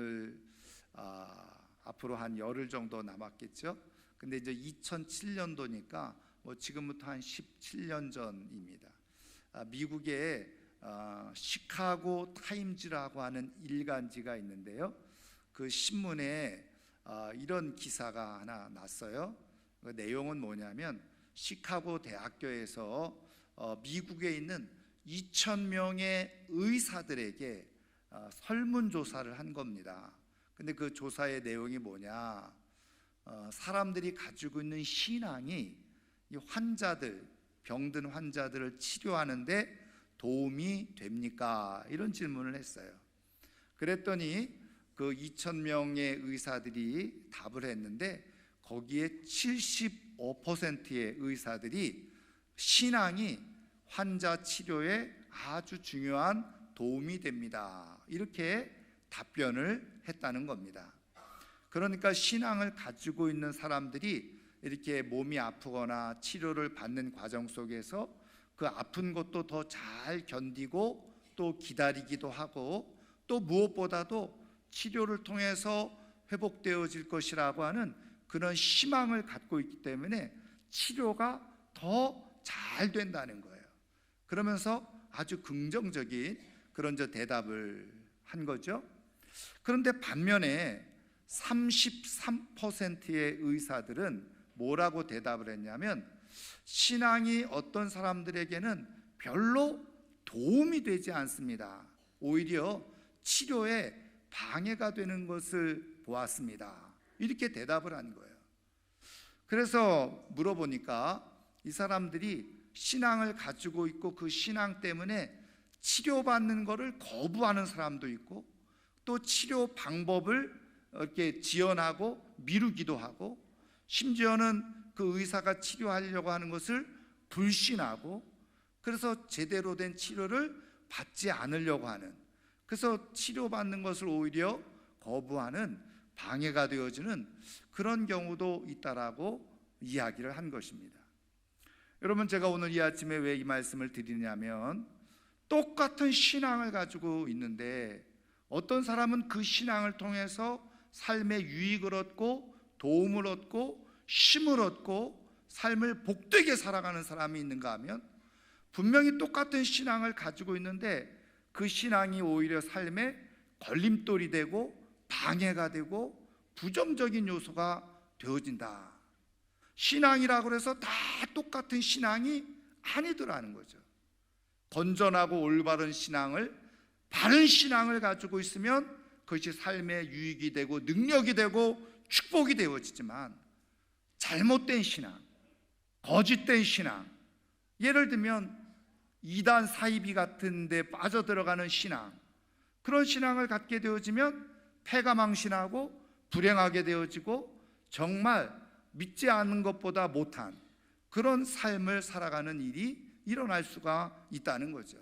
오늘 앞으로 한 열흘 정도 남았겠죠. 근데 이제 2007년도니까 지금부터 한 17년 전입니다. 미국의 시카고 타임즈라고 하는 일간지가 있는데요. 그 신문에 이런 기사가 하나 났어요. 그 내용은 뭐냐면 시카고 대학교에서 미국에 있는 2,000명의 의사들에게 설문조사를 한 겁니다. 근데 그 조사의 내용이 뭐냐, 사람들이 가지고 있는 신앙이 이 환자들, 병든 환자들을 치료하는데 도움이 됩니까? 이런 질문을 했어요. 그랬더니 그 2,000명의 의사들이 답을 했는데 거기에 75%의 의사들이 신앙이 환자 치료에 아주 중요한 도움이 됩니다, 이렇게 답변을 했다는 겁니다. 그러니까 신앙을 가지고 있는 사람들이 이렇게 몸이 아프거나 치료를 받는 과정 속에서 그 아픈 것도 더 잘 견디고 또 기다리기도 하고 또 무엇보다도 치료를 통해서 회복되어질 것이라고 하는 그런 희망을 갖고 있기 때문에 치료가 더 잘 된다는 거예요. 그러면서 아주 긍정적인 그런 대답을 한 거죠. 그런데 반면에 33%의 의사들은 뭐라고 대답을 했냐면 신앙이 어떤 사람들에게는 별로 도움이 되지 않습니다. 오히려 치료에 방해가 되는 것을 보았습니다, 이렇게 대답을 한 거예요. 그래서 물어보니까 이 사람들이 신앙을 가지고 있고 그 신앙 때문에 치료받는 것을 거부하는 사람도 있고 또 치료 방법을 이렇게 지연하고 미루기도 하고 심지어는 그 의사가 치료하려고 하는 것을 불신하고 그래서 제대로 된 치료를 받지 않으려고 하는, 그래서 치료받는 것을 오히려 거부하는 방해가 되어지는 그런 경우도 있다라고 이야기를 한 것입니다. 여러분, 제가 오늘 이 아침에 왜 이 말씀을 드리냐면 똑같은 신앙을 가지고 있는데 어떤 사람은 그 신앙을 통해서 삶의 유익을 얻고 도움을 얻고 힘을 얻고 삶을 복되게 살아가는 사람이 있는가 하면 분명히 똑같은 신앙을 가지고 있는데 그 신앙이 오히려 삶에 걸림돌이 되고 방해가 되고 부정적인 요소가 되어진다. 신앙이라고 해서 다 똑같은 신앙이 아니더라는 거죠. 건전하고 올바른 신앙을, 바른 신앙을 가지고 있으면 그것이 삶의 유익이 되고 능력이 되고 축복이 되어지지만 잘못된 신앙, 거짓된 신앙, 예를 들면 이단 사이비 같은 데 빠져들어가는 신앙, 그런 신앙을 갖게 되어지면 패가망신하고 불행하게 되어지고 정말 믿지 않는 것보다 못한 그런 삶을 살아가는 일이 일어날 수가 있다는 거죠.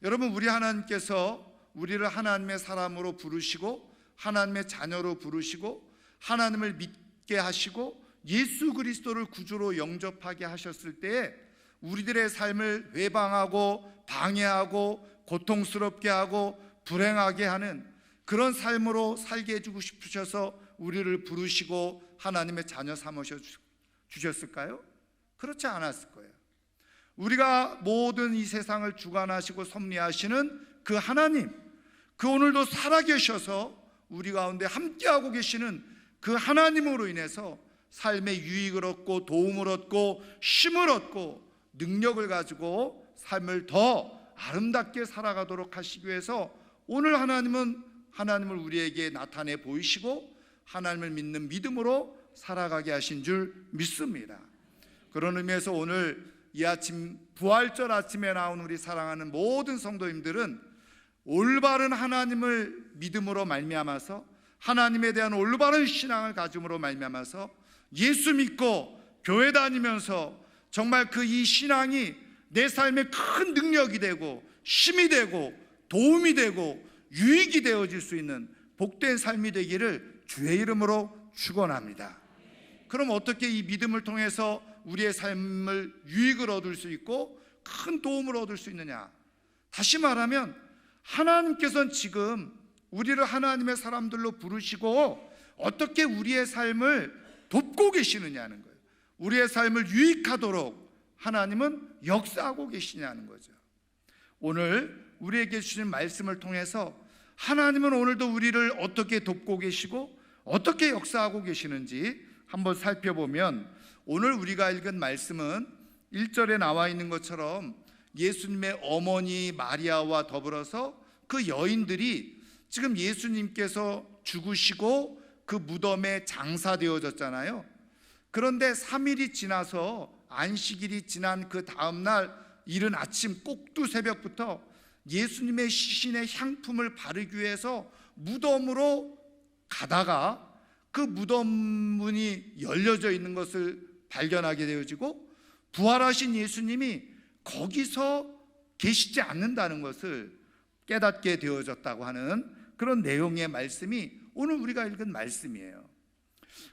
여러분, 우리 하나님께서 우리를 하나님의 사람으로 부르시고 하나님의 자녀로 부르시고 하나님을 믿게 하시고 예수 그리스도를 구주로 영접하게 하셨을 때에 우리들의 삶을 회방하고 방해하고 고통스럽게 하고 불행하게 하는 그런 삶으로 살게 해주고 싶으셔서 우리를 부르시고 하나님의 자녀 삼으셔 주셨을까요? 그렇지 않았을 거예요. 우리가 모든 이 세상을 주관하시고 섭리하시는 그 하나님, 그 오늘도 살아계셔서 우리 가운데 함께하고 계시는 그 하나님으로 인해서 삶의 유익을 얻고 도움을 얻고 힘을 얻고 능력을 가지고 삶을 더 아름답게 살아가도록 하시기 위해서 오늘 하나님을 우리에게 나타내 보이시고 하나님을 믿는 믿음으로 살아가게 하신 줄 믿습니다. 그런 의미에서 오늘 이 아침 부활절 아침에 나온 우리 사랑하는 모든 성도님들은 올바른 하나님을 믿음으로 말미암아서 하나님에 대한 올바른 신앙을 가짐으로 말미암아서 예수 믿고 교회 다니면서 정말 그 이 신앙이 내 삶에 큰 능력이 되고 힘이 되고 도움이 되고 유익이 되어질 수 있는 복된 삶이 되기를 주의 이름으로 축원합니다. 그럼 어떻게 이 믿음을 통해서 우리의 삶을 유익을 얻을 수 있고 큰 도움을 얻을 수 있느냐? 다시 말하면 하나님께서는 지금 우리를 하나님의 사람들로 부르시고 어떻게 우리의 삶을 돕고 계시느냐는 거예요. 우리의 삶을 유익하도록 하나님은 역사하고 계시냐는 거죠. 오늘 우리에게 주신 말씀을 통해서 하나님은 오늘도 우리를 어떻게 돕고 계시고 어떻게 역사하고 계시는지 한번 살펴보면, 오늘 우리가 읽은 말씀은 1절에 나와 있는 것처럼 예수님의 어머니 마리아와 더불어서 그 여인들이 지금 예수님께서 죽으시고 그 무덤에 장사되어졌잖아요. 그런데 3일이 지나서 안식일이 지난 그 다음날 이른 아침 꼭두새벽부터 예수님의 시신의 향품을 바르기 위해서 무덤으로 가다가 그 무덤 문이 열려져 있는 것을 발견하게 되어지고, 부활하신 예수님이 거기서 계시지 않는다는 것을 깨닫게 되어졌다고 하는 그런 내용의 말씀이 오늘 우리가 읽은 말씀이에요.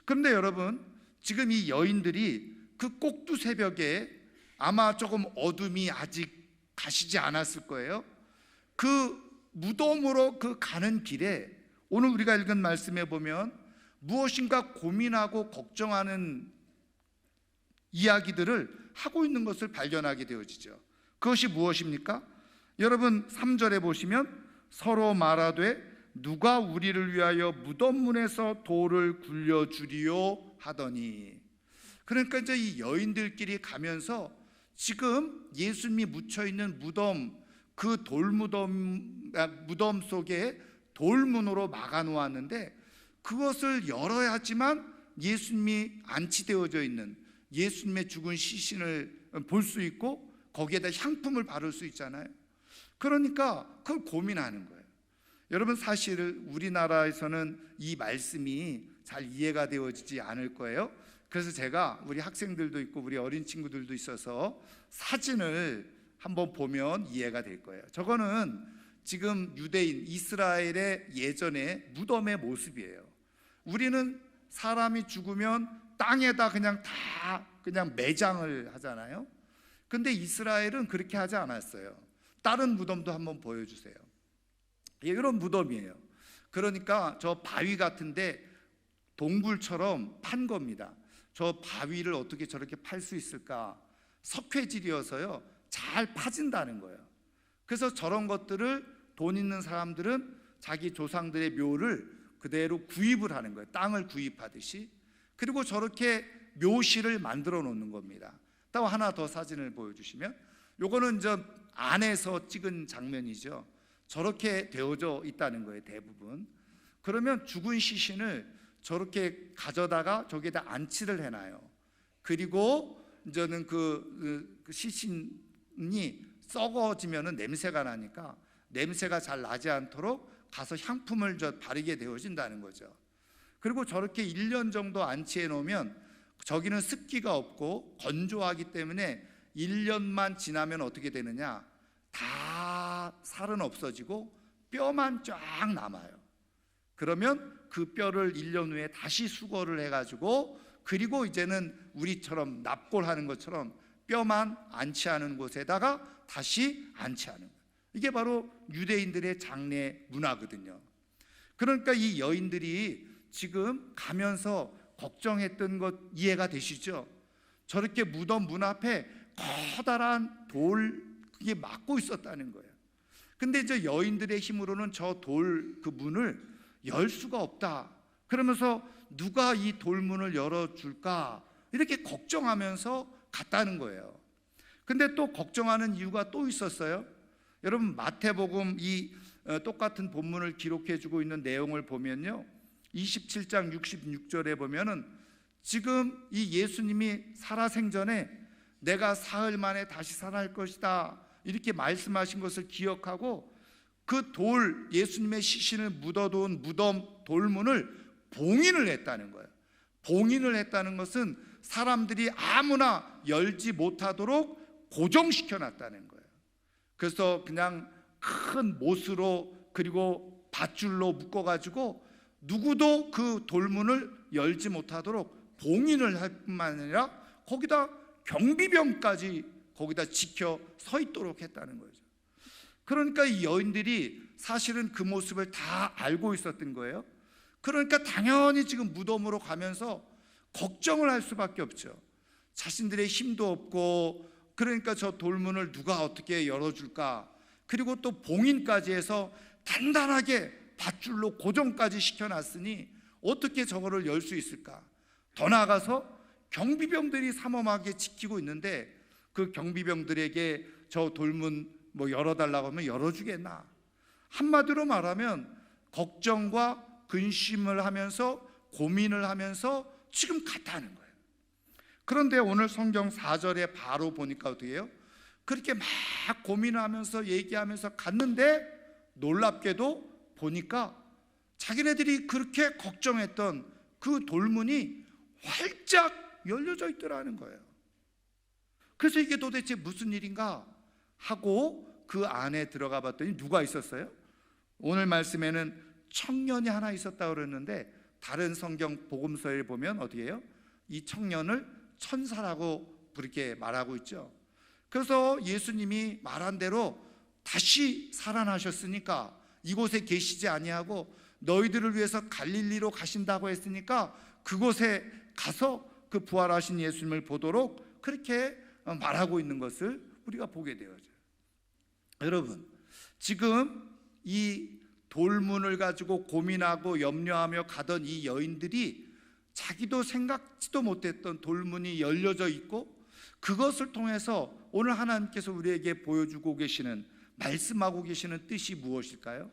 그런데 여러분, 지금 이 여인들이 그 꼭두새벽에 아마 조금 어둠이 아직 가시지 않았을 거예요. 그 무덤으로 그 가는 길에 오늘 우리가 읽은 말씀에 보면 무엇인가 고민하고 걱정하는 이야기들을 하고 있는 것을 발견하게 되어지죠. 그것이 무엇입니까? 여러분 3절에 보시면 서로 말하되 누가 우리를 위하여 무덤 문에서 돌을 굴려주리요 하더니, 그러니까 이제 이 여인들끼리 가면서 지금 예수님이 묻혀있는 무덤, 그 무덤 속에 돌문으로 막아놓았는데 그것을 열어야지만 예수님이 안치되어져 있는 예수님의 죽은 시신을 볼 수 있고 거기에다 향품을 바를 수 있잖아요. 그러니까 그걸 고민하는 거예요. 여러분, 사실 우리나라에서는 이 말씀이 잘 이해가 되어지지 않을 거예요. 그래서 제가 우리 학생들도 있고 우리 어린 친구들도 있어서 사진을 한번 보면 이해가 될 거예요. 저거는 지금 유대인 이스라엘의 예전의 무덤의 모습이에요. 우리는 사람이 죽으면 땅에다 그냥 매장을 하잖아요. 근데 이스라엘은 그렇게 하지 않았어요. 다른 무덤도 한번 보여주세요. 이런 무덤이에요. 그러니까 저 바위 같은데 동굴처럼 판 겁니다. 저 바위를 어떻게 저렇게 팔 수 있을까? 석회질이어서요 잘 파진다는 거예요. 그래서 저런 것들을 돈 있는 사람들은 자기 조상들의 묘를 그대로 구입을 하는 거예요. 땅을 구입하듯이. 그리고 저렇게 묘실을 만들어 놓는 겁니다. 또 하나 더 사진을 보여주시면, 요거는 저 안에서 찍은 장면이죠. 저렇게 되어져 있다는 거예요, 대부분. 그러면 죽은 시신을 저렇게 가져다가 저기에다 안치를 해놔요. 그리고 이제는 그 시신이 썩어지면은 냄새가 나니까 냄새가 잘 나지 않도록 가서 향품을 바르게 되어진다는 거죠. 그리고 저렇게 1년 정도 안치해 놓으면 저기는 습기가 없고 건조하기 때문에 1년만 지나면 어떻게 되느냐, 다 살은 없어지고 뼈만 쫙 남아요. 그러면 그 뼈를 1년 후에 다시 수거를 해가지고, 그리고 이제는 우리처럼 납골하는 것처럼 뼈만 안치하는 곳에다가 다시 안치하는 거예요. 이게 바로 유대인들의 장례 문화거든요. 그러니까 이 여인들이 지금 가면서 걱정했던 것 이해가 되시죠? 저렇게 무덤 문 앞에 커다란 그게 막고 있었다는 거예요. 근데 이제 여인들의 힘으로는 저 그 문을 열 수가 없다. 그러면서 누가 이 돌문을 열어줄까? 이렇게 걱정하면서 갔다는 거예요. 근데 또 걱정하는 이유가 또 있었어요. 여러분, 마태복음 이 똑같은 본문을 기록해주고 있는 내용을 보면요, 27장 66절에 보면은 지금 이 예수님이 살아생전에 내가 사흘 만에 다시 살아날 것이다 이렇게 말씀하신 것을 기억하고 그 예수님의 시신을 묻어둔 무덤 돌문을 봉인을 했다는 거예요. 봉인을 했다는 것은 사람들이 아무나 열지 못하도록 고정시켜 놨다는 거예요. 그래서 그냥 큰 못으로 그리고 밧줄로 묶어가지고 누구도 그 돌문을 열지 못하도록 봉인을 할 뿐만 아니라 거기다 경비병까지 거기다 지켜 서 있도록 했다는 거죠. 그러니까 이 여인들이 사실은 그 모습을 다 알고 있었던 거예요. 그러니까 당연히 지금 무덤으로 가면서 걱정을 할 수밖에 없죠. 자신들의 힘도 없고, 그러니까 저 돌문을 누가 어떻게 열어줄까, 그리고 또 봉인까지 해서 단단하게 밧줄로 고정까지 시켜놨으니 어떻게 저거를 열 수 있을까. 더 나아가서 경비병들이 삼엄하게 지키고 있는데 그 경비병들에게 저 돌문 뭐 열어달라고 하면 열어주겠나. 한마디로 말하면 걱정과 근심을 하면서 고민을 하면서 지금 갔다는 거예요. 그런데 오늘 성경 4절에 바로 보니까 어떻게 해요? 그렇게 막 고민하면서 얘기하면서 갔는데 놀랍게도 보니까 자기네들이 그렇게 걱정했던 그 돌문이 활짝 열려져 있더라는 거예요. 그래서 이게 도대체 무슨 일인가 하고 그 안에 들어가 봤더니 누가 있었어요? 오늘 말씀에는 청년이 하나 있었다고 그랬는데 다른 성경 복음서에 보면 어떻게 해요? 이 청년을 천사라고 그렇게 말하고 있죠. 그래서 예수님이 말한 대로 다시 살아나셨으니까 이곳에 계시지 아니하고 너희들을 위해서 갈릴리로 가신다고 했으니까 그곳에 가서 그 부활하신 예수님을 보도록 그렇게 말하고 있는 것을 우리가 보게 되어져요. 여러분, 지금 이 돌문을 가지고 고민하고 염려하며 가던 이 여인들이 자기도 생각지도 못했던 돌문이 열려져 있고, 그것을 통해서 오늘 하나님께서 우리에게 보여주고 계시는, 말씀하고 계시는 뜻이 무엇일까요?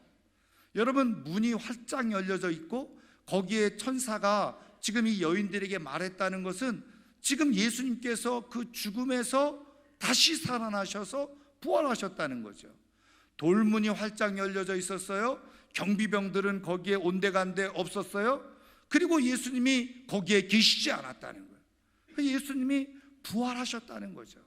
여러분, 문이 활짝 열려져 있고 거기에 천사가 지금 이 여인들에게 말했다는 것은 지금 예수님께서 그 죽음에서 다시 살아나셔서 부활하셨다는 거죠. 돌문이 활짝 열려져 있었어요. 경비병들은 거기에 온데간데 없었어요. 그리고 예수님이 거기에 계시지 않았다는 거예요. 예수님이 부활하셨다는 거죠.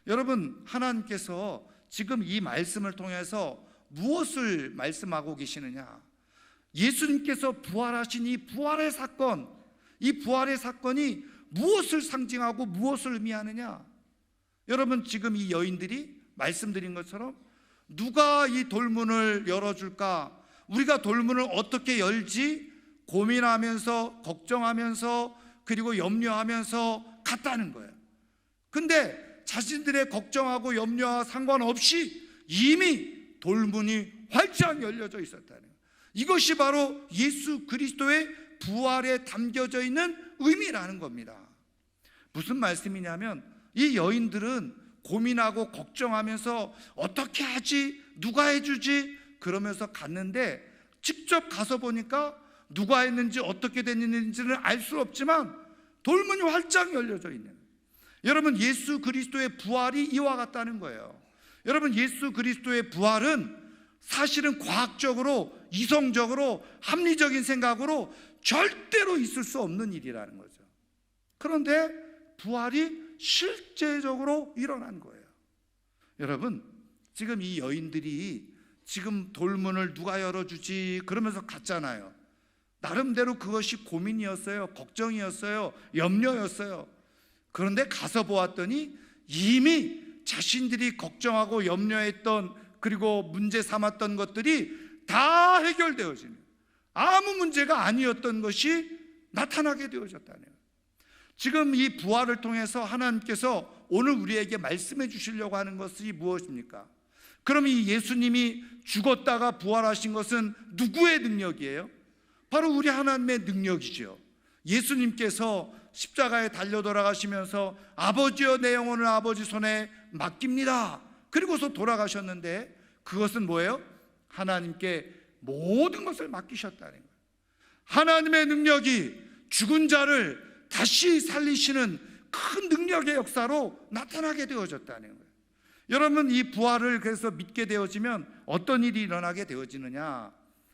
여러분, 하나님께서 지금 이 말씀을 통해서 무엇을 말씀하고 계시느냐? 예수님께서 부활하신 이 부활의 사건, 이 부활의 사건이 무엇을 상징하고 무엇을 의미하느냐? 여러분, 지금 이 여인들이 말씀드린 것처럼 누가 이 돌문을 열어줄까? 우리가 돌문을 어떻게 열지? 고민하면서 걱정하면서 그리고 염려하면서 갔다는 거예요. 근데 자신들의 걱정하고 염려와 상관없이 이미 돌문이 활짝 열려져 있었다는 거예요. 이것이 바로 예수 그리스도의 부활에 담겨져 있는 의미라는 겁니다. 무슨 말씀이냐면 이 여인들은 고민하고 걱정하면서 어떻게 하지? 누가 해주지? 그러면서 갔는데 직접 가서 보니까 누가 했는지 어떻게 됐는지는 알 수 없지만 돌문이 활짝 열려져 있는 거예요. 여러분, 예수 그리스도의 부활이 이와 같다는 거예요. 여러분, 예수 그리스도의 부활은 사실은 과학적으로, 이성적으로, 합리적인 생각으로 절대로 있을 수 없는 일이라는 거죠. 그런데 부활이 실제적으로 일어난 거예요. 여러분, 지금 이 여인들이 지금 돌문을 누가 열어주지 그러면서 갔잖아요. 나름대로 그것이 고민이었어요. 걱정이었어요. 염려였어요. 그런데 가서 보았더니 이미 자신들이 걱정하고 염려했던, 그리고 문제 삼았던 것들이 다 해결되어지는, 아무 문제가 아니었던 것이 나타나게 되어졌다는 거예요. 지금 이 부활을 통해서 하나님께서 오늘 우리에게 말씀해 주시려고 하는 것이 무엇입니까? 그럼 이 예수님이 죽었다가 부활하신 것은 누구의 능력이에요? 바로 우리 하나님의 능력이죠. 예수님께서 십자가에 달려 돌아가시면서 아버지여 내 영혼을 아버지 손에 맡깁니다. 그리고서 돌아가셨는데 그것은 뭐예요? 하나님께 모든 것을 맡기셨다는 거예요. 하나님의 능력이 죽은 자를 다시 살리시는 큰 능력의 역사로 나타나게 되어졌다는 거예요. 여러분, 이 부활을 그래서 믿게 되어지면 어떤 일이 일어나게 되어지느냐?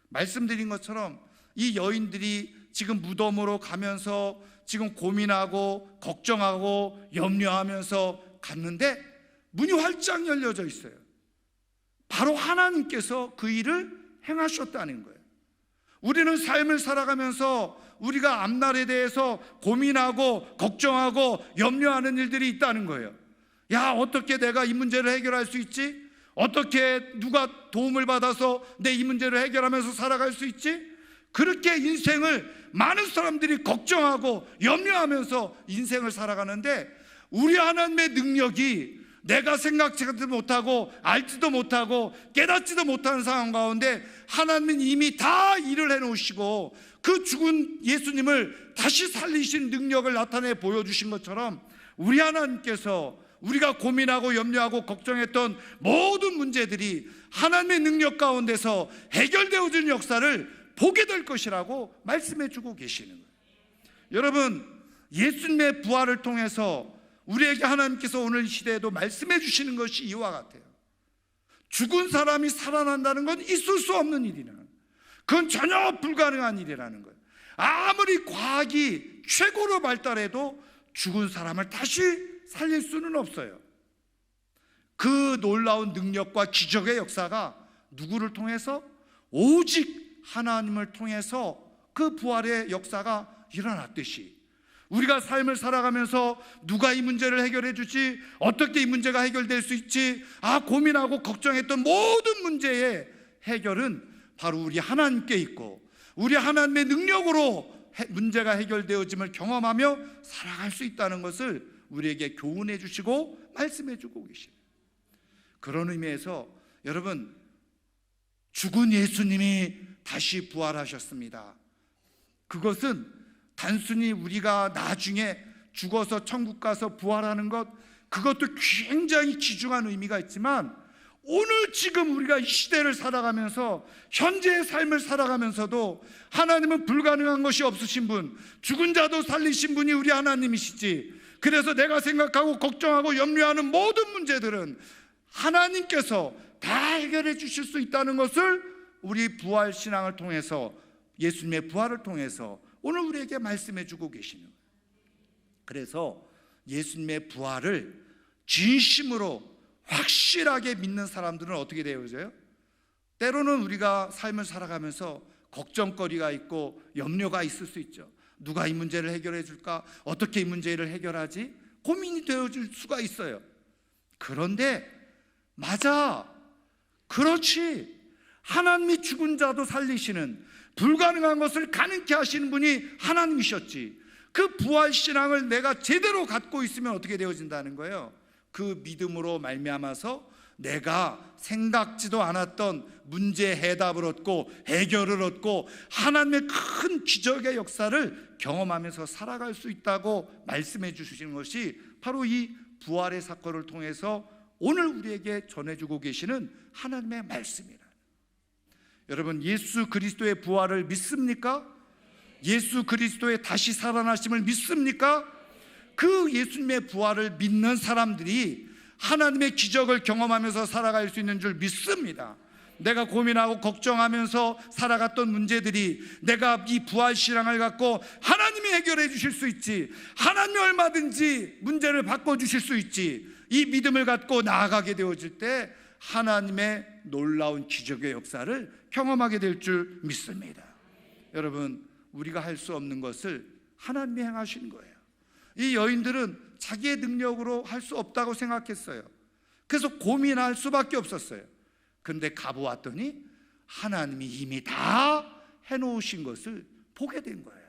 말씀드린 것처럼 이 여인들이 지금 무덤으로 가면서 지금 고민하고 걱정하고 염려하면서 갔는데 문이 활짝 열려져 있어요. 바로 하나님께서 그 일을 행하셨다는 거예요. 우리는 삶을 살아가면서 우리가 앞날에 대해서 고민하고 걱정하고 염려하는 일들이 있다는 거예요. 야, 어떻게 내가 이 문제를 해결할 수 있지? 어떻게 누가 도움을 받아서 내 이 문제를 해결하면서 살아갈 수 있지? 그렇게 인생을 많은 사람들이 걱정하고 염려하면서 인생을 살아가는데, 우리 하나님의 능력이 내가 생각지도 못하고 알지도 못하고 깨닫지도 못하는 상황 가운데 하나님은 이미 다 일을 해놓으시고 그 죽은 예수님을 다시 살리신 능력을 나타내 보여주신 것처럼, 우리 하나님께서 우리가 고민하고 염려하고 걱정했던 모든 문제들이 하나님의 능력 가운데서 해결되어지는 역사를 보게 될 것이라고 말씀해 주고 계시는 거예요. 여러분, 예수님의 부활을 통해서 우리에게 하나님께서 오늘 시대에도 말씀해 주시는 것이 이와 같아요. 죽은 사람이 살아난다는 건 있을 수 없는 일이라는 거예요. 그건 전혀 불가능한 일이라는 거예요. 아무리 과학이 최고로 발달해도 죽은 사람을 다시 살릴 수는 없어요. 그 놀라운 능력과 기적의 역사가 누구를 통해서? 오직 하나님을 통해서 그 부활의 역사가 일어났듯이, 우리가 삶을 살아가면서 누가 이 문제를 해결해 주지, 어떻게 이 문제가 해결될 수 있지, 고민하고 걱정했던 모든 문제의 해결은 바로 우리 하나님께 있고, 우리 하나님의 능력으로 문제가 해결되어짐을 경험하며 살아갈 수 있다는 것을 우리에게 교훈해 주시고 말씀해 주고 계십니다. 그런 의미에서 여러분, 죽은 예수님이 다시 부활하셨습니다. 그것은 단순히 우리가 나중에 죽어서 천국 가서 부활하는 것, 그것도 굉장히 귀중한 의미가 있지만, 오늘 지금 우리가 이 시대를 살아가면서 현재의 삶을 살아가면서도 하나님은 불가능한 것이 없으신 분, 죽은 자도 살리신 분이 우리 하나님이시지. 그래서 내가 생각하고 걱정하고 염려하는 모든 문제들은 하나님께서 다 해결해 주실 수 있다는 것을 우리 부활 신앙을 통해서, 예수님의 부활을 통해서 오늘 우리에게 말씀해 주고 계시는 거예요. 그래서 예수님의 부활을 진심으로 확실하게 믿는 사람들은 어떻게 되어져요? 때로는 우리가 삶을 살아가면서 걱정거리가 있고 염려가 있을 수 있죠. 누가 이 문제를 해결해 줄까? 어떻게 이 문제를 해결하지? 고민이 되어질 수가 있어요. 그런데 맞아, 그렇지, 하나님이 죽은 자도 살리시는, 불가능한 것을 가능케 하시는 분이 하나님이셨지. 그 부활신앙을 내가 제대로 갖고 있으면 어떻게 되어진다는 거예요? 그 믿음으로 말미암아서 내가 생각지도 않았던 문제의 해답을 얻고 해결을 얻고 하나님의 큰 기적의 역사를 경험하면서 살아갈 수 있다고 말씀해 주시는 것이 바로 이 부활의 사건을 통해서 오늘 우리에게 전해주고 계시는 하나님의 말씀이라. 여러분, 예수 그리스도의 부활을 믿습니까? 예수 그리스도의 다시 살아나심을 믿습니까? 그 예수님의 부활을 믿는 사람들이 하나님의 기적을 경험하면서 살아갈 수 있는 줄 믿습니다. 내가 고민하고 걱정하면서 살아갔던 문제들이 내가 이 부활 신앙을 갖고 하나님이 해결해 주실 수 있지, 하나님이 얼마든지 문제를 바꿔주실 수 있지, 이 믿음을 갖고 나아가게 되어질 때 하나님의 놀라운 기적의 역사를 경험하게 될 줄 믿습니다. 여러분, 우리가 할 수 없는 것을 하나님이 행하시는 거예요. 이 여인들은 자기의 능력으로 할 수 없다고 생각했어요. 그래서 고민할 수밖에 없었어요. 그런데 가보았더니 하나님이 이미 다 해놓으신 것을 보게 된 거예요.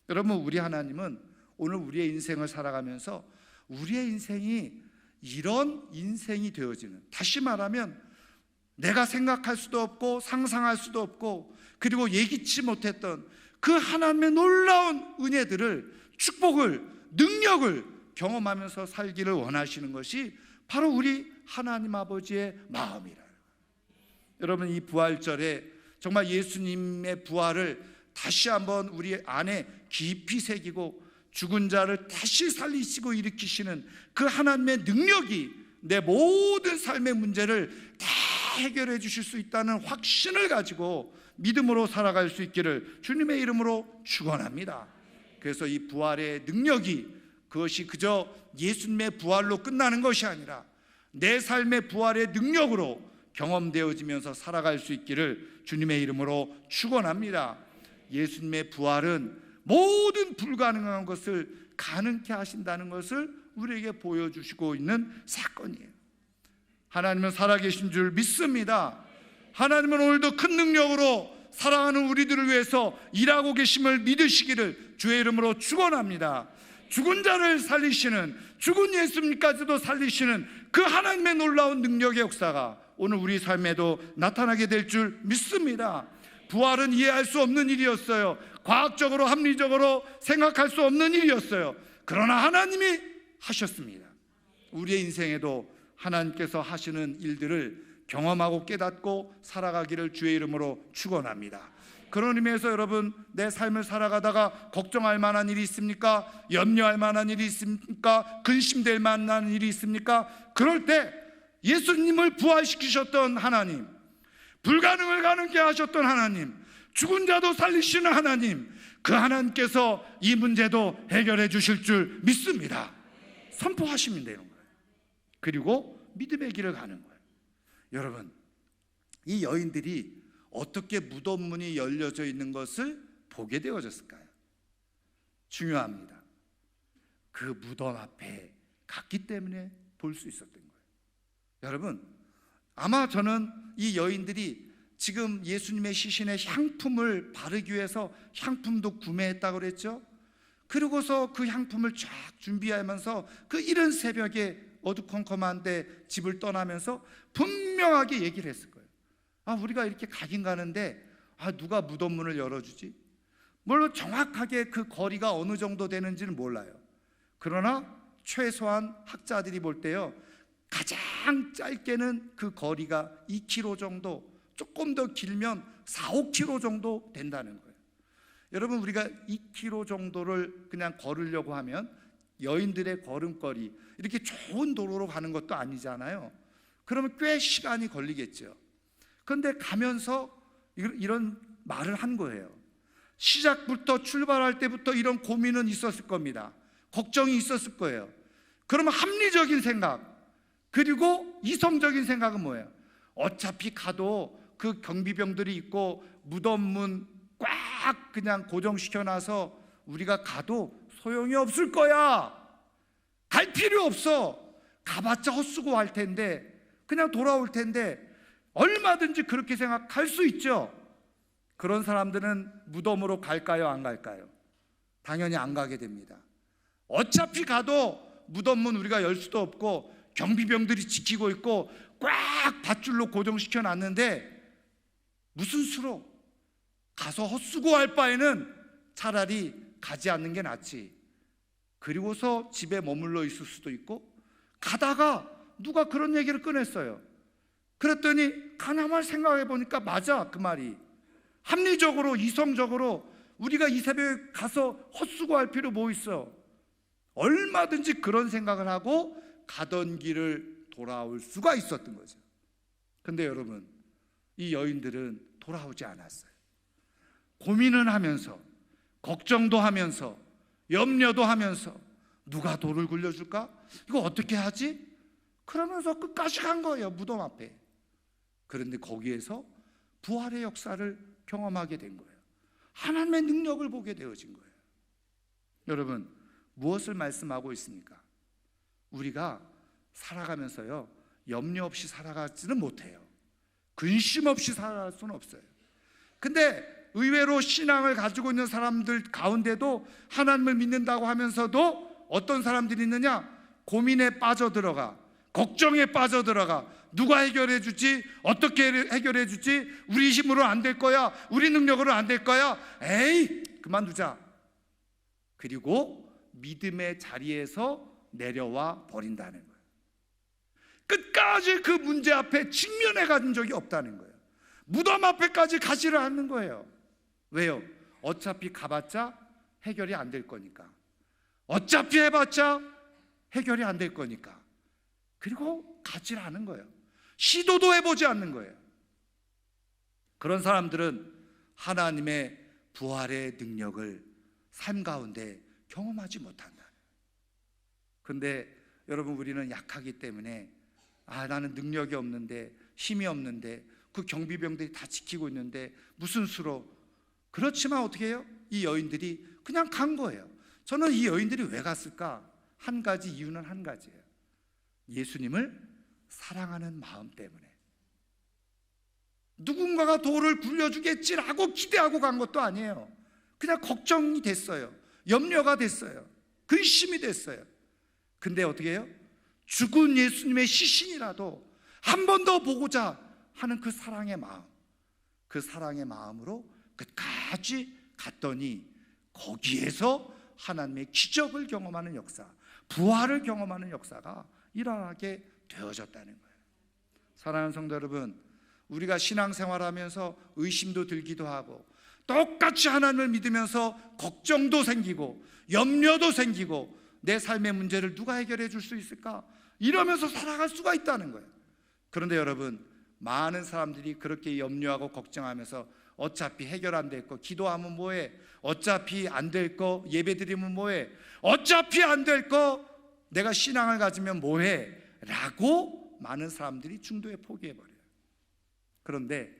여러분, 우리 하나님은 오늘 우리의 인생을 살아가면서 우리의 인생이 이런 인생이 되어지는, 다시 말하면 내가 생각할 수도 없고 상상할 수도 없고 그리고 예기치 못했던 그 하나님의 놀라운 은혜들을, 축복을, 능력을 경험하면서 살기를 원하시는 것이 바로 우리 하나님 아버지의 마음이라. 여러분, 이 부활절에 정말 예수님의 부활을 다시 한번 우리 안에 깊이 새기고 죽은 자를 다시 살리시고 일으키시는 그 하나님의 능력이 내 모든 삶의 문제를 다 해결해 주실 수 있다는 확신을 가지고 믿음으로 살아갈 수 있기를 주님의 이름으로 축원합니다. 그래서 이 부활의 능력이, 그것이 그저 예수님의 부활로 끝나는 것이 아니라 내 삶의 부활의 능력으로 경험되어지면서 살아갈 수 있기를 주님의 이름으로 축원합니다. 예수님의 부활은 모든 불가능한 것을 가능케 하신다는 것을 우리에게 보여주시고 있는 사건이에요. 하나님은 살아계신 줄 믿습니다. 하나님은 오늘도 큰 능력으로 사랑하는 우리들을 위해서 일하고 계심을 믿으시기를 주의 이름으로 축원합니다. 죽은 자를 살리시는, 죽은 예수님까지도 살리시는 그 하나님의 놀라운 능력의 역사가 오늘 우리 삶에도 나타나게 될 줄 믿습니다. 부활은 이해할 수 없는 일이었어요. 과학적으로 합리적으로 생각할 수 없는 일이었어요. 그러나 하나님이 하셨습니다. 우리의 인생에도 하나님께서 하시는 일들을 경험하고 깨닫고 살아가기를 주의 이름으로 축원합니다. 그런 의미에서 여러분, 내 삶을 살아가다가 걱정할 만한 일이 있습니까? 염려할 만한 일이 있습니까? 근심될 만한 일이 있습니까? 그럴 때 예수님을 부활시키셨던 하나님, 불가능을 가능케 하셨던 하나님, 죽은 자도 살리시는 하나님, 그 하나님께서 이 문제도 해결해 주실 줄 믿습니다. 선포하시면 되는 거예요. 그리고 믿음의 길을 가는 거예요. 여러분, 이 여인들이 어떻게 무덤 문이 열려져 있는 것을 보게 되어졌을까요? 중요합니다. 그 무덤 앞에 갔기 때문에 볼 수 있었던 거예요. 여러분, 아마 저는 이 여인들이 지금 예수님의 시신에 향품을 바르기 위해서 향품도 구매했다고 그랬죠. 그러고서 그 향품을 쫙 준비하면서 그 이른 새벽에 어두컴컴한데 집을 떠나면서 분명하게 얘기를 했을 거예요. 우리가 이렇게 가긴 가는데 누가 무덤 문을 열어주지? 물론 정확하게 그 거리가 어느 정도 되는지는 몰라요. 그러나 최소한 학자들이 볼 때요, 가장 짧게는 그 거리가 2km 정도, 조금 더 길면 4, 5km 정도 된다는 거예요. 여러분, 우리가 2km 정도를 그냥 걸으려고 하면 여인들의 걸음걸이, 이렇게 좋은 도로로 가는 것도 아니잖아요. 그러면 꽤 시간이 걸리겠죠. 그런데 가면서 이런 말을 한 거예요. 시작부터, 출발할 때부터 이런 고민은 있었을 겁니다. 걱정이 있었을 거예요. 그러면 합리적인 생각, 그리고 이성적인 생각은 뭐예요? 어차피 가도 그 경비병들이 있고 무덤문 꽉 그냥 고정시켜놔서 우리가 가도 소용이 없을 거야. 갈 필요 없어. 가봤자 헛수고 할 텐데, 그냥 돌아올 텐데, 얼마든지 그렇게 생각할 수 있죠. 그런 사람들은 무덤으로 갈까요, 안 갈까요? 당연히 안 가게 됩니다. 어차피 가도 무덤문 우리가 열 수도 없고 경비병들이 지키고 있고 꽉 밧줄로 고정시켜 놨는데 무슨 수로 가서 헛수고할 바에는 차라리 가지 않는 게 낫지. 그리고서 집에 머물러 있을 수도 있고, 가다가 누가 그런 얘기를 꺼냈어요. 그랬더니 가나만 생각해 보니까 맞아, 그 말이. 합리적으로, 이성적으로 우리가 이 새벽에 가서 헛수고할 필요 뭐 있어? 얼마든지 그런 생각을 하고 가던 길을 돌아올 수가 있었던 거죠. 근데 여러분, 이 여인들은 돌아오지 않았어요. 고민은 하면서, 걱정도 하면서, 염려도 하면서, 누가 돌을 굴려줄까? 이거 어떻게 하지? 그러면서 끝까지 간 거예요, 무덤 앞에. 그런데 거기에서 부활의 역사를 경험하게 된 거예요. 하나님의 능력을 보게 되어진 거예요. 여러분, 무엇을 말씀하고 있습니까? 우리가 살아가면서요, 염려 없이 살아가지는 못해요. 근심 없이 살아갈 수는 없어요. 근데 의외로 신앙을 가지고 있는 사람들 가운데도 하나님을 믿는다고 하면서도 어떤 사람들이 있느냐? 고민에 빠져들어가, 걱정에 빠져들어가, 누가 해결해 주지? 어떻게 해결해 주지? 우리 힘으로 안 될 거야, 우리 능력으로 안 될 거야, 에이 그만두자. 그리고 믿음의 자리에서 내려와 버린다는 거예요. 끝까지 그 문제 앞에 직면해 간 적이 없다는 거예요. 무덤 앞에까지 가지를 않는 거예요. 왜요? 어차피 가봤자 해결이 안 될 거니까. 어차피 해봤자 해결이 안 될 거니까. 그리고 가지를 않은 거예요. 시도도 해보지 않는 거예요. 그런 사람들은 하나님의 부활의 능력을 삶 가운데 경험하지 못한다. 근데 여러분, 우리는 약하기 때문에 나는 능력이 없는데, 힘이 없는데, 그 경비병들이 다 지키고 있는데 무슨 수로. 그렇지만 어떻게 해요? 이 여인들이 그냥 간 거예요. 저는 이 여인들이 왜 갔을까? 한 가지 이유는 한 가지예요. 예수님을 사랑하는 마음 때문에, 누군가가 돌을 굴려주겠지라고 기대하고 간 것도 아니에요. 그냥 걱정이 됐어요. 염려가 됐어요. 근심이 됐어요. 근데 어떻게 해요? 죽은 예수님의 시신이라도 한 번 더 보고자 하는 그 사랑의 마음, 그 사랑의 마음으로 끝까지 갔더니 거기에서 하나님의 기적을 경험하는 역사, 부활을 경험하는 역사가 일어나게 되어졌다는 거예요. 사랑하는 성도 여러분, 우리가 신앙생활하면서 의심도 들기도 하고 똑같이 하나님을 믿으면서 걱정도 생기고 염려도 생기고 내 삶의 문제를 누가 해결해 줄 수 있을까? 이러면서 살아갈 수가 있다는 거예요. 그런데 여러분, 많은 사람들이 그렇게 염려하고 걱정하면서 어차피 해결 안 될 거 기도하면 뭐해? 어차피 안 될 거 예배드리면 뭐해? 어차피 안 될 거 내가 신앙을 가지면 뭐해? 라고 많은 사람들이 중도에 포기해버려요. 그런데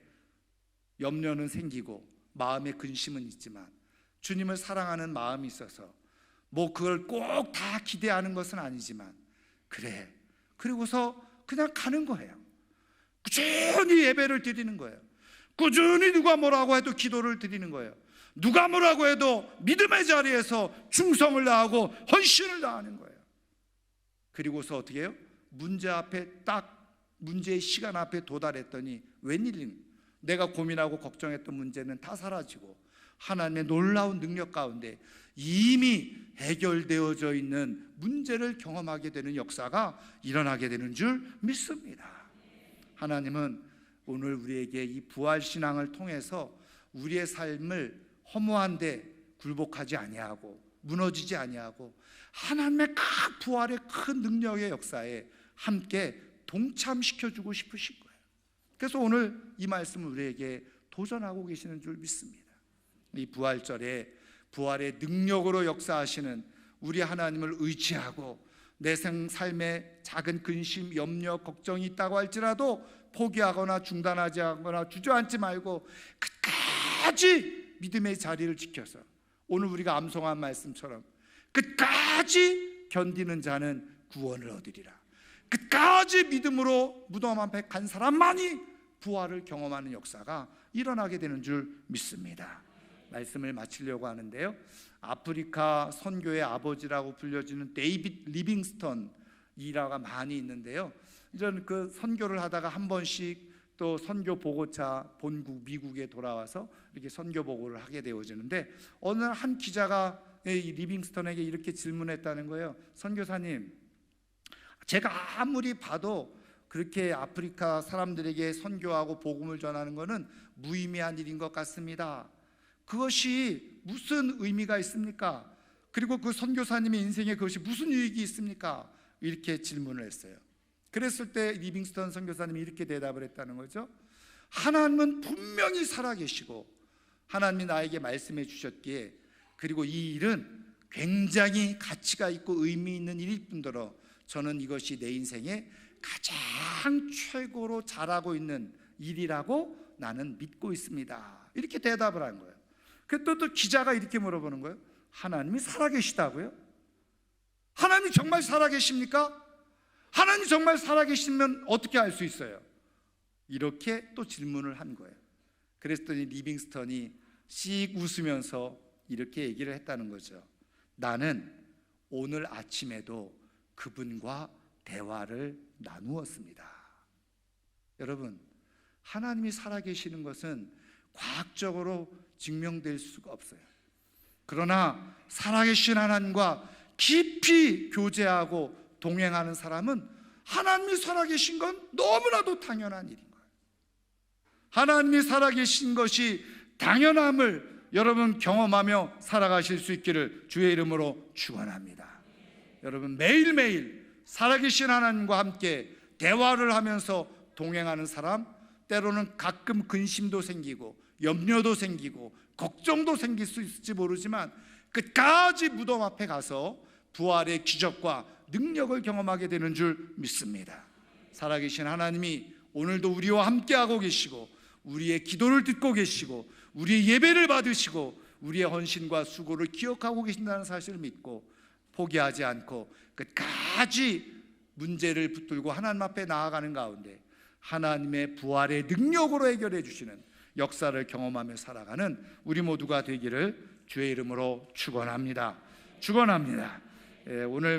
염려는 생기고 마음의 근심은 있지만 주님을 사랑하는 마음이 있어서 뭐 그걸 꼭 다 기대하는 것은 아니지만 그래, 그리고서 그냥 가는 거예요. 꾸준히 예배를 드리는 거예요. 꾸준히 누가 뭐라고 해도 기도를 드리는 거예요. 누가 뭐라고 해도 믿음의 자리에서 충성을 다하고 헌신을 다하는 거예요. 그리고서 어떻게 해요? 문제 앞에 딱 문제의 시간 앞에 도달했더니 웬일입니까? 내가 고민하고 걱정했던 문제는 다 사라지고 하나님의 놀라운 능력 가운데 이미 해결되어져 있는 문제를 경험하게 되는 역사가 일어나게 되는 줄 믿습니다. 하나님은 오늘 우리에게 이 부활신앙을 통해서 우리의 삶을 허무한데 굴복하지 아니하고 무너지지 아니하고 하나님의 큰 부활의 큰 능력의 역사에 함께 동참시켜주고 싶으신 거예요. 그래서 오늘 이 말씀을 우리에게 도전하고 계시는 줄 믿습니다. 이 부활절에 부활의 능력으로 역사하시는 우리 하나님을 의지하고 내 삶에 작은 근심, 염려, 걱정이 있다고 할지라도 포기하거나 중단하지 않거나 주저앉지 말고 끝까지 믿음의 자리를 지켜서 오늘 우리가 암송한 말씀처럼 끝까지 견디는 자는 구원을 얻으리라. 끝까지 믿음으로 무덤 앞에 간 사람만이 부활을 경험하는 역사가 일어나게 되는 줄 믿습니다. 말씀을 마치려고 하는데요, 아프리카 선교의 아버지라고 불려지는 데이빗 리빙스턴 일화가 많이 있는데요, 이런 그 선교를 하다가 한 번씩 또 선교 보고차 본국 미국에 돌아와서 이렇게 선교 보고를 하게 되어지는데 어느 날 한 기자가 이 리빙스턴에게 이렇게 질문했다는 거예요. 선교사님, 제가 아무리 봐도 그렇게 아프리카 사람들에게 선교하고 복음을 전하는 것은 무의미한 일인 것 같습니다. 그것이 무슨 의미가 있습니까? 그리고 그 선교사님의 인생에 그것이 무슨 유익이 있습니까? 이렇게 질문을 했어요. 그랬을 때 리빙스턴 선교사님이 이렇게 대답을 했다는 거죠. 하나님은 분명히 살아계시고 하나님이 나에게 말씀해 주셨기에, 그리고 이 일은 굉장히 가치가 있고 의미 있는 일일 뿐더러 저는 이것이 내 인생에 가장 최고로 잘하고 있는 일이라고 나는 믿고 있습니다. 이렇게 대답을 한 거예요. 또 기자가 이렇게 물어보는 거예요. 하나님이 살아계시다고요? 하나님이 정말 살아계십니까? 하나님이 정말 살아계시면 어떻게 알 수 있어요? 이렇게 또 질문을 한 거예요. 그랬더니 리빙스턴이 씩 웃으면서 이렇게 얘기를 했다는 거죠. 나는 오늘 아침에도 그분과 대화를 나누었습니다. 여러분, 하나님이 살아계시는 것은 과학적으로 증명될 수가 없어요. 그러나 살아계신 하나님과 깊이 교제하고 동행하는 사람은 하나님이 살아계신 건 너무나도 당연한 일인 거예요. 하나님이 살아계신 것이 당연함을 여러분 경험하며 살아가실 수 있기를 주의 이름으로 축원합니다. 여러분, 매일매일 살아계신 하나님과 함께 대화를 하면서 동행하는 사람, 때로는 가끔 근심도 생기고 염려도 생기고 걱정도 생길 수 있을지 모르지만 끝까지 무덤 앞에 가서 부활의 기적과 능력을 경험하게 되는 줄 믿습니다. 살아계신 하나님이 오늘도 우리와 함께하고 계시고 우리의 기도를 듣고 계시고 우리의 예배를 받으시고 우리의 헌신과 수고를 기억하고 계신다는 사실을 믿고 포기하지 않고 끝까지 문제를 붙들고 하나님 앞에 나아가는 가운데 하나님의 부활의 능력으로 해결해 주시는 역사를 경험하며 살아가는 우리 모두가 되기를 주의 이름으로 축원합니다. 오늘